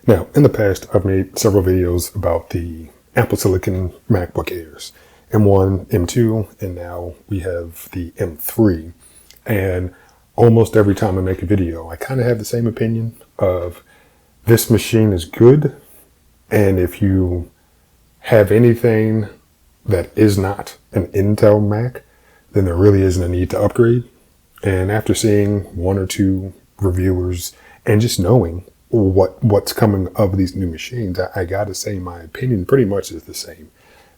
Now, in the past, I've made several videos about the Apple Silicon MacBook Airs, M1, M2, and now we have the M3. And almost every time I make a video, I kind of have the same opinion of this machine is good, and if you have anything that is not an Intel Mac, then there really isn't a need to upgrade. And after seeing one or two reviewers and just knowing what's coming of these new machines, I gotta say my opinion pretty much is the same.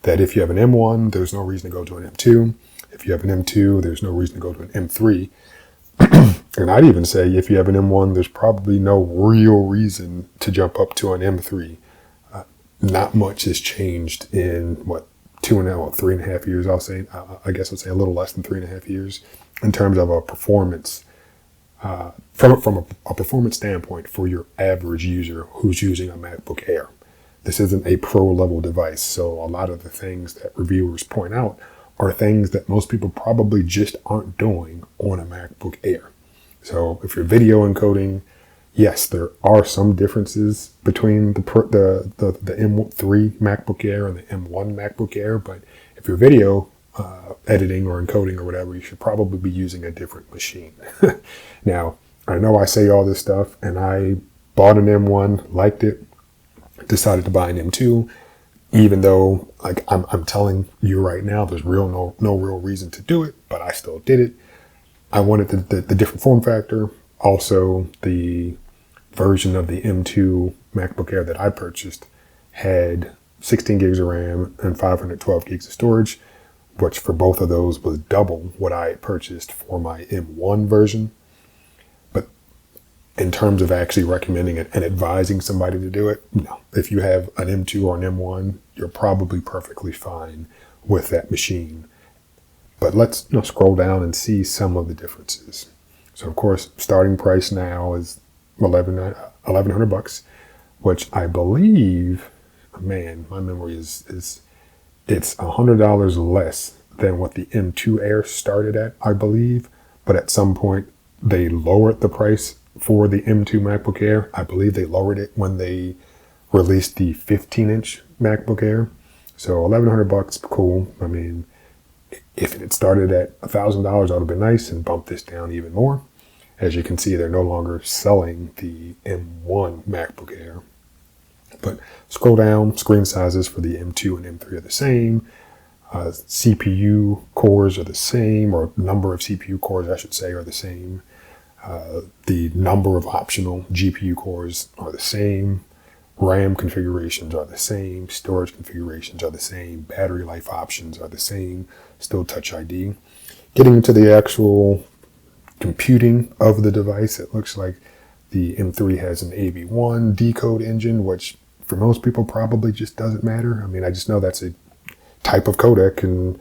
That if you have an M1, there's no reason to go to an M2. If you have an M2, there's no reason to go to an M3. And I'd even say if you have an M1, there's probably no real reason to jump up to an M3. Not much has changed in 3.5 years, I'll say. I guess I'd say a little less than 3.5 years in terms of a performance, from a performance standpoint for your average user who's using a MacBook Air. This isn't a pro level device, so a lot of the things that reviewers point out are things that most people probably just aren't doing on a MacBook Air. So if you're video encoding, yes, there are some differences between the M3 MacBook Air and the M1 MacBook Air, but if you're video editing or encoding or whatever, you should probably be using a different machine. Now, I know I say all this stuff, and I bought an M1, liked it, decided to buy an M2, even though, like I'm telling you right now, there's no real reason to do it, but I still did it. I wanted the different form factor. Also, the version of the M2 MacBook Air that I purchased had 16 gigs of RAM and 512 gigs of storage, which for both of those was double what I had purchased for my M1 version. But in terms of actually recommending it and advising somebody to do it, no. If you have an M2 or an M1, you're probably perfectly fine with that machine. But let's scroll down and see some of the differences. So of course, starting price now is $1,100, which I believe, man, my memory is it's $100 less than what the M2 Air started at, I believe. But at some point, they lowered the price for the M2 MacBook Air. I believe they lowered it when they released the 15-inch MacBook Air. So $1,100, cool. I mean, if it had started at $1,000, that would have been nice and bumped this down even more. As you can see, they're no longer selling the M1 MacBook Air. But scroll down, screen sizes for the M2 and M3 are the same. CPU cores are the same, or number of CPU cores, I should say, are the same. The number of optional GPU cores are the same. RAM configurations are the same. Storage configurations are the same. Battery life options are the same. Still Touch ID. Getting into the actual computing of the device, it looks like the M3 has an AV1 decode engine, which for most people probably just doesn't matter. I mean, I just know that's a type of codec, and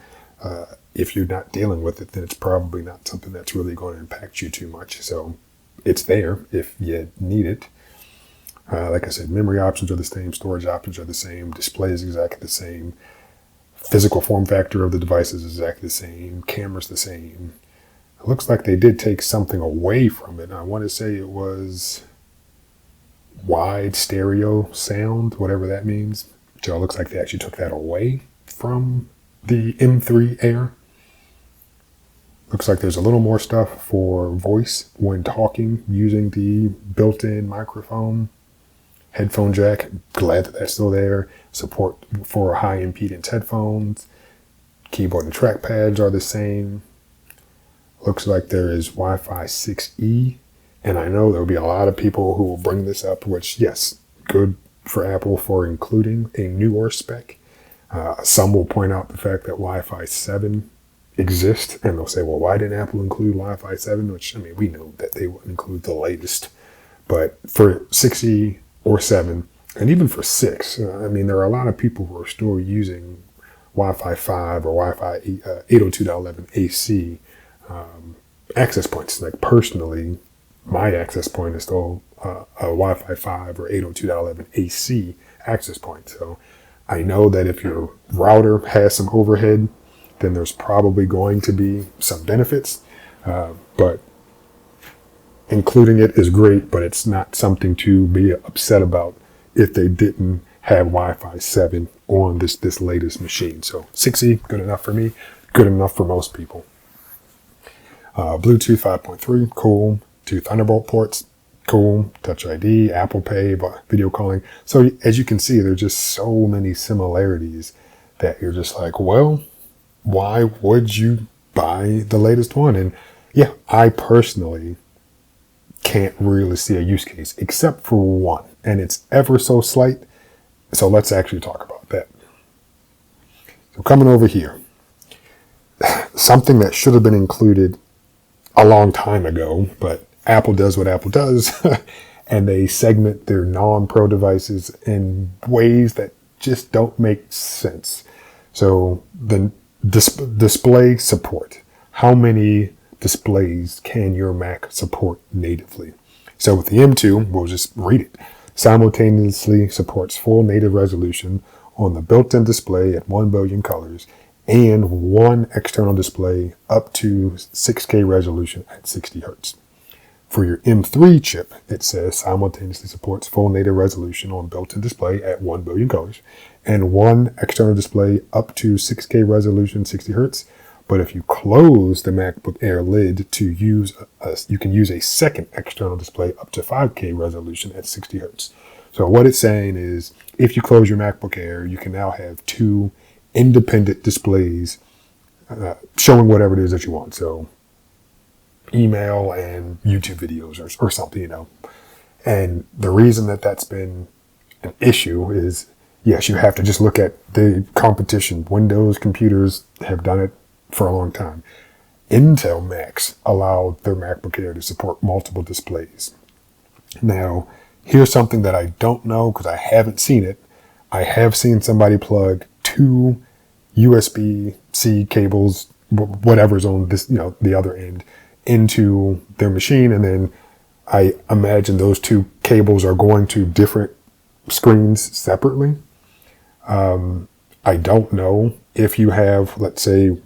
if you're not dealing with it, then it's probably not something that's really going to impact you too much. So it's there if you need it. Like I said, memory options are the same, storage options are the same, display is exactly the same, physical form factor of the device is exactly the same, camera's the same. It looks like they did take something away from it. I want to say it was wide stereo sound, whatever that means. So it looks like they actually took that away from the M3 Air. Looks like there's a little more stuff for voice when talking using the built-in microphone. Headphone jack, glad that that's still there. Support for high impedance headphones. Keyboard and trackpads are the same. Looks like there is Wi-Fi 6E. And I know there will be a lot of people who will bring this up, which, yes, good for Apple for including a newer spec. Some will point out the fact that Wi-Fi 7 exists, and they'll say, well, why didn't Apple include Wi-Fi 7? Which, I mean, we knew that they would include the latest. But for 6E or 7, and even for 6, I mean, there are a lot of people who are still using Wi-Fi 5 or Wi-Fi 802.11 AC access points. Like personally, my access point is still a Wi-Fi 5 or 802.11 AC access point. So I know that if your router has some overhead, then there's probably going to be some benefits. But including it is great, but it's not something to be upset about if they didn't have Wi-Fi 7 on this latest machine. So 6E, good enough for me, good enough for most people. Bluetooth 5.3, cool. 2 Thunderbolt ports, cool. Touch ID, Apple Pay, video calling. So as you can see, there's just so many similarities that you're just like, well, why would you buy the latest one? And yeah, I personally can't really see a use case except for one, and it's ever so slight. So let's actually talk about that. So coming over here, something that should have been included a long time ago, but Apple does what Apple does, and they segment their non-pro devices in ways that just don't make sense. So the display support. How many displays can your Mac support natively? So with the M2, we'll just read it. Simultaneously supports full native resolution on the built-in display at 1 billion colors and one external display up to 6K resolution at 60 Hertz. For your M3 chip, it says simultaneously supports full native resolution on built-in display at 1 billion colors and one external display up to 6K resolution, 60 Hertz. But if you close the MacBook Air lid to use, you can use a second external display up to 5K resolution at 60 Hertz. So what it's saying is, if you close your MacBook Air, you can now have two independent displays showing whatever it is that you want. So email and YouTube videos or something, you know. And the reason that that's been an issue is, yes, you have to just look at the competition. Windows computers have done it for a long time. Intel Macs allowed their MacBook Air to support multiple displays. Now, here's something that I don't know because I haven't seen it. I have seen somebody plug two USB-C cables, whatever's on this, you know, the other end, into their machine, and then I imagine those two cables are going to different screens separately. I don't know if you have, let's say,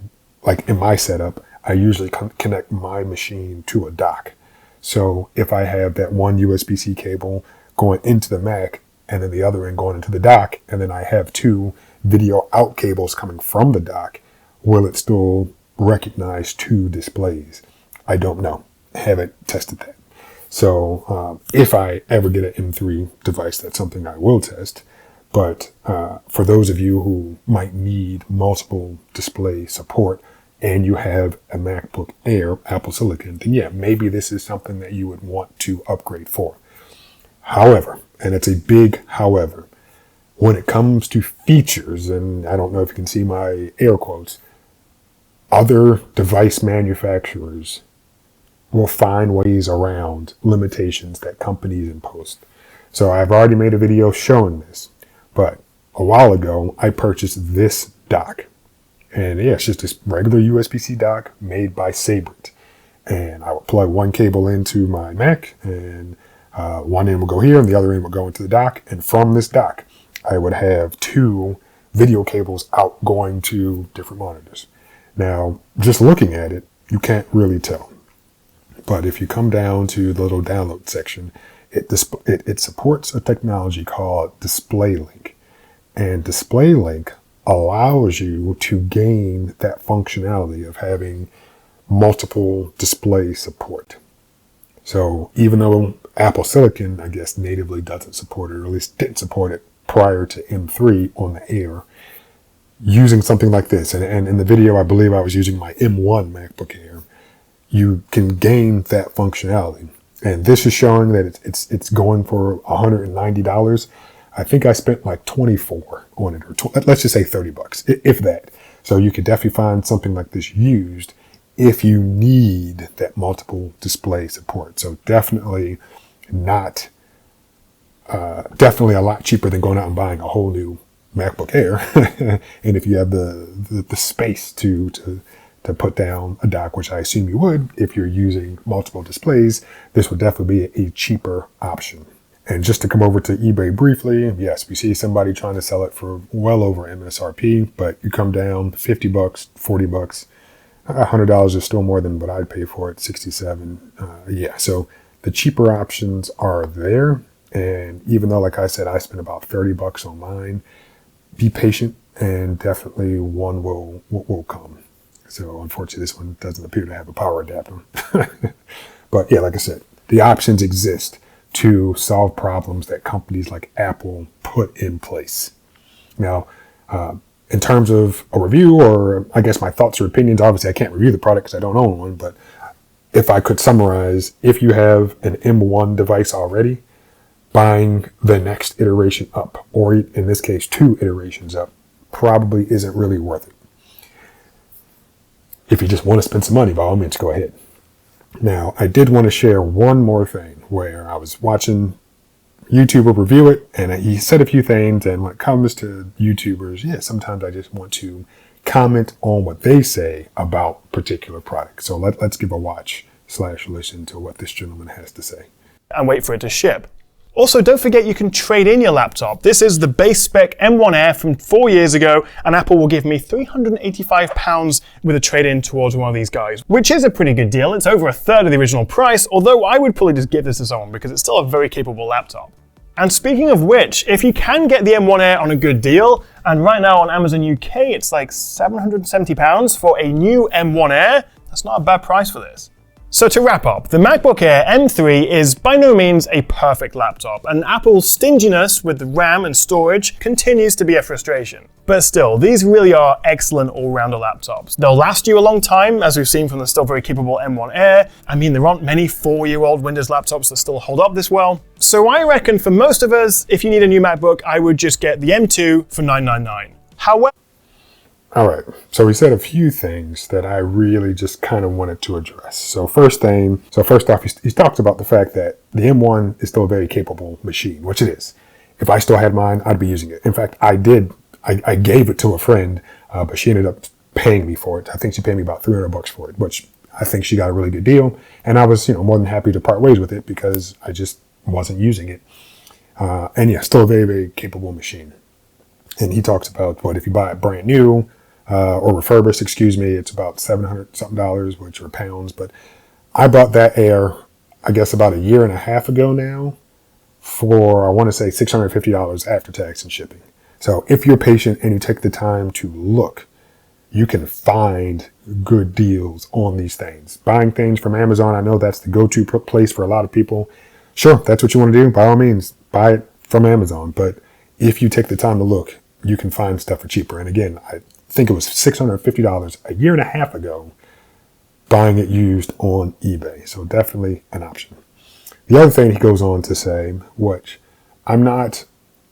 like in my setup, I usually connect my machine to a dock. So if I have that one USB-C cable going into the Mac and then the other end going into the dock, and then I have two video out cables coming from the dock, will it still recognize two displays? I don't know. Haven't tested that. So if I ever get an M3 device, that's something I will test. But for those of you who might need multiple display support and you have a MacBook Air, Apple Silicon, then yeah, maybe this is something that you would want to upgrade for. However, and it's a big however, when it comes to features, and I don't know if you can see my air quotes, other device manufacturers will find ways around limitations that companies impose. So I've already made a video showing this, but a while ago, I purchased this dock. And yeah, it's just this regular USB-C dock made by Sabrent. And I would plug one cable into my Mac, and one end will go here and the other end will go into the dock. And from this dock, I would have two video cables out going to different monitors. Now, just looking at it, you can't really tell. But if you come down to the little download section, it supports a technology called DisplayLink. And DisplayLink allows you to gain that functionality of having multiple display support. So even though Apple Silicon, I guess, natively doesn't support it, or at least didn't support it prior to M3 on the Air, using something like this, and in the video, I believe I was using my M1 MacBook Air, you can gain that functionality. And this is showing that it's going for $190. I think I spent like 24 on it, or let's just say $30, if that. So you could definitely find something like this used if you need that multiple display support. So definitely not, definitely a lot cheaper than going out and buying a whole new MacBook Air. And if you have the space to put down a dock, which I assume you would if you're using multiple displays, this would definitely be a cheaper option. And just to come over to eBay briefly, yes, we see somebody trying to sell it for well over MSRP, but you come down $50, $40, $100 is still more than what I'd pay for it, $67. Yeah, so the cheaper options are there. And even though, like I said, I spent about $30 on mine, be patient, and definitely one will come. So unfortunately, this one doesn't appear to have a power adapter. But yeah, like I said, the options exist to solve problems that companies like Apple put in place. Now, in terms of a review, or I guess my thoughts or opinions, obviously I can't review the product because I don't own one, but if I could summarize, if you have an M1 device already, buying the next iteration up, or in this case, 2 iterations up, probably isn't really worth it. If you just want to spend some money, by all means, go ahead. Now, I did want to share one more thing where I was watching YouTuber review it, and he said a few things, and when it comes to YouTubers, yeah, sometimes I just want to comment on what they say about particular products. So let's give a watch/listen to what this gentleman has to say. And wait for it to ship. Also, don't forget you can trade in your laptop. This is the base spec M1 Air from 4 years ago, and Apple will give me £385 with a trade-in towards one of these guys, which is a pretty good deal. It's over a third of the original price, although I would probably just give this to someone because it's still a very capable laptop. And speaking of which, if you can get the M1 Air on a good deal, and right now on Amazon UK it's like £770 for a new M1 Air, that's not a bad price for this. So to wrap up, the MacBook Air M3 is by no means a perfect laptop, and Apple's stinginess with the RAM and storage continues to be a frustration. But still, these really are excellent all-rounder laptops. They'll last you a long time, as we've seen from the still very capable M1 Air. I mean, there aren't many 4-year-old Windows laptops that still hold up this well. So I reckon for most of us, if you need a new MacBook, I would just get the M2 for $999. However, all right, so he said a few things that I really just kind of wanted to address. So first off, he talks about the fact that the M1 is still a very capable machine, which it is. If I still had mine, I'd be using it. In fact, I gave it to a friend, but she ended up paying me for it. I think she paid me about $300 for it, which I think she got a really good deal. And I was, more than happy to part ways with it because I just wasn't using it. And yeah, still a very, very capable machine. And he talks about what if you buy it brand new, or refurbished, it's about $700 something, which are pounds. But I bought that Air, I guess about a year and a half ago now, for I want to say $650 after tax and shipping. So if you're patient and you take the time to look, you can find good deals on these things. Buying things from Amazon, I know that's the go-to place for a lot of people. Sure, that's what you want to do. By all means, buy it from Amazon. But if you take the time to look, you can find stuff for cheaper. And again, I think it was $650 a year and a half ago, buying it used on eBay. So definitely an option. The other thing he goes on to say, which I'm not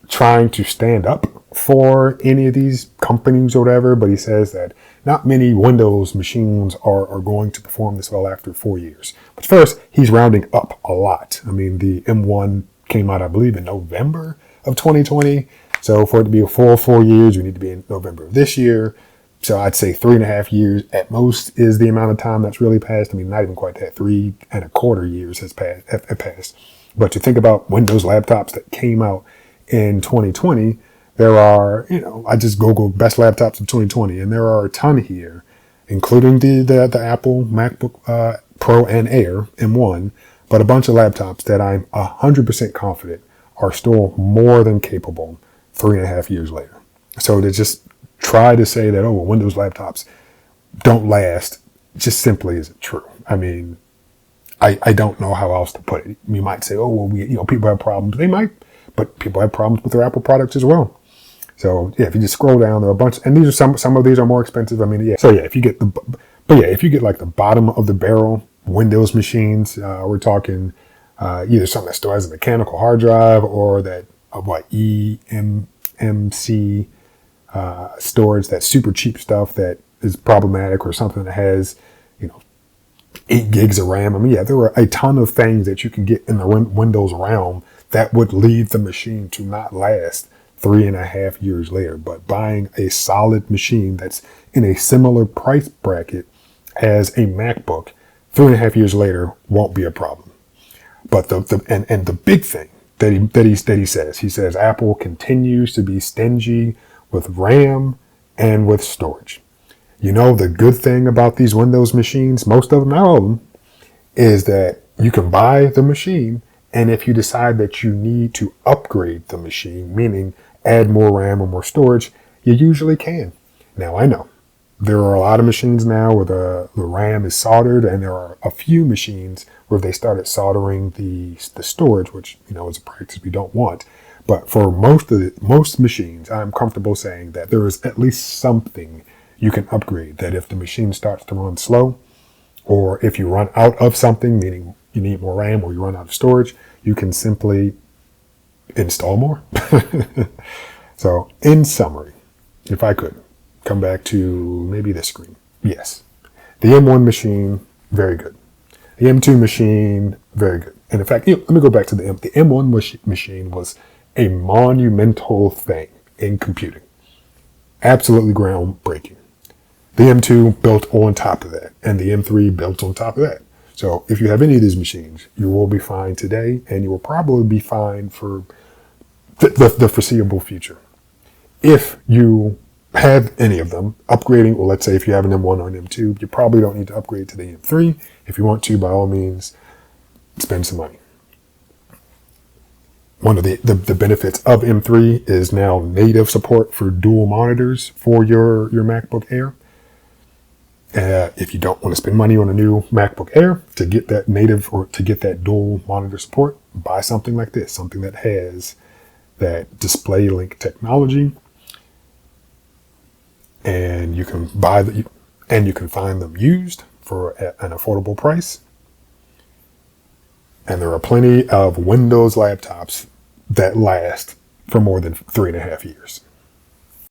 trying to stand up for any of these companies or whatever, but he says that not many Windows machines are going to perform this well after 4 years. But first, he's rounding up a lot. I mean, the M1 came out, I believe, in November of 2020. So for it to be a full 4 years, we need to be in November of this year. So I'd say 3.5 years at most is the amount of time that's really passed. I mean, not even quite that. 3.25 years have passed. But to think about Windows laptops that came out in 2020, there are, I just Googled best laptops of 2020, and there are a ton here, including the Apple MacBook Pro and Air M1, but a bunch of laptops that I'm 100% confident are still more than capable 3.5 years later. So to just try to say that, Windows laptops don't last, just simply isn't true. I mean, I don't know how else to put it. You might say, people have problems. They might, but people have problems with their Apple products as well. So yeah, if you just scroll down, there are a bunch, and these are some of these are more expensive. I mean, yeah. So yeah, if you get like the bottom of the barrel Windows machines, we're talking either something that still has a mechanical hard drive or that eMMC storage, that super cheap stuff that is problematic, or something that has 8 gigs of RAM. I mean, yeah, there are a ton of things that you can get in the Windows realm that would lead the machine to not last 3.5 years later. But buying a solid machine that's in a similar price bracket as a MacBook 3.5 years later won't be a problem. But the big thing that he says Apple continues to be stingy with RAM and with storage. The good thing about these Windows machines, most of them, not all of them, is that you can buy the machine And if you decide that you need to upgrade the machine, meaning add more RAM or more storage, you usually can. Now, I know there are a lot of machines now where the RAM is soldered, and there are a few machines where they started soldering the storage, which, is a practice we don't want. But for most machines, I'm comfortable saying that there is at least something you can upgrade, that if the machine starts to run slow, or if you run out of something, meaning you need more RAM or you run out of storage, you can simply install more. So in summary, if I could come back to maybe this screen. Yes, the M1 machine, very good. The M2 machine, very good. And in fact, let me go back to the M1 machine was a monumental thing in computing. Absolutely groundbreaking. The M2 built on top of that, and the M3 built on top of that. So if you have any of these machines, you will be fine today, and you will probably be fine for the foreseeable future. If you have any of them, upgrading, well, let's say if you have an M1 or an M2, you probably don't need to upgrade to the M3. If you want to, by all means, spend some money. One of the benefits of M3 is now native support for dual monitors for your MacBook Air. If you don't want to spend money on a new MacBook Air to get that native or to get that dual monitor support, buy something like this, something that has that display link technology, and you can you can find them used for an affordable price. And there are plenty of Windows laptops that last for more than 3.5 years.